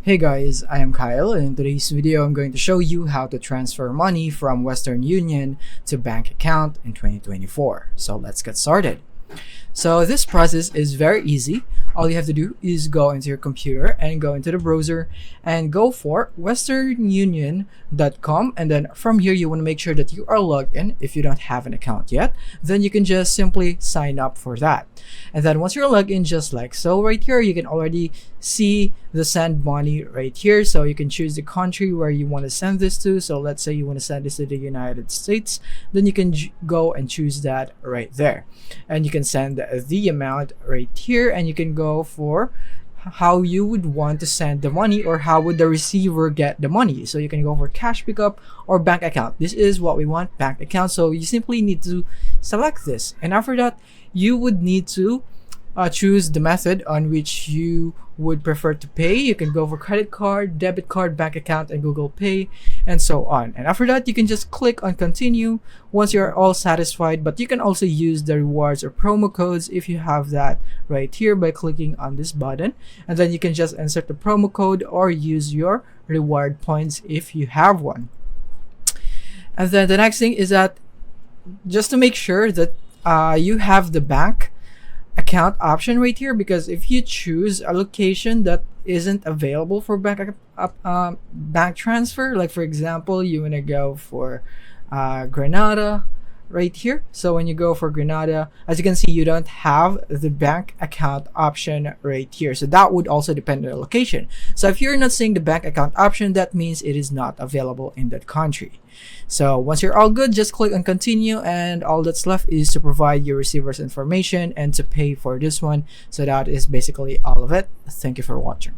Hey guys, I am Kyle, and in today's video I'm going to show you how to transfer money from Western Union to bank account in 2024. So let's get started. So this process is very easy. All you have to do is go into your computer and go into the browser and go for westernunion.com, and then from here you want to make sure that you are logged in. If you don't have an account yet, then you can just simply sign up for that. And then once you're logged in, just like so, right here you can already see the send money right here. So you can choose the country where you want to send this to. So let's say you want to send this to the United States, then you can go and choose that right there, and you can send the amount right here, and you can go for how you would want to send the money or how would the receiver get the money. So you can go for cash pickup or bank account. This is what we want, bank account. So you simply need to select this, and after that you would need to choose the method on which you would prefer to pay. You can go for credit card, debit card, bank account, and Google Pay, and so on. And after that, you can just click on continue once you're all satisfied. But you can also use the rewards or promo codes if you have that right here by clicking on this button. And then you can just insert the promo code or use your reward points if you have one. And then the next thing is that just to make sure that you have the bank account option right here, because if you choose a location that isn't available for bank transfer, like for example you want to go for Grenada right here. So when you go for Grenada, as you can see, you don't have the bank account option right here. So that would also depend on the location. So if you're not seeing the bank account option, that means it is not available in that country. So once you're all good, just click on continue, and all that's left is to provide your receiver's information and to pay for this one. So that is basically all of it. Thank you for watching.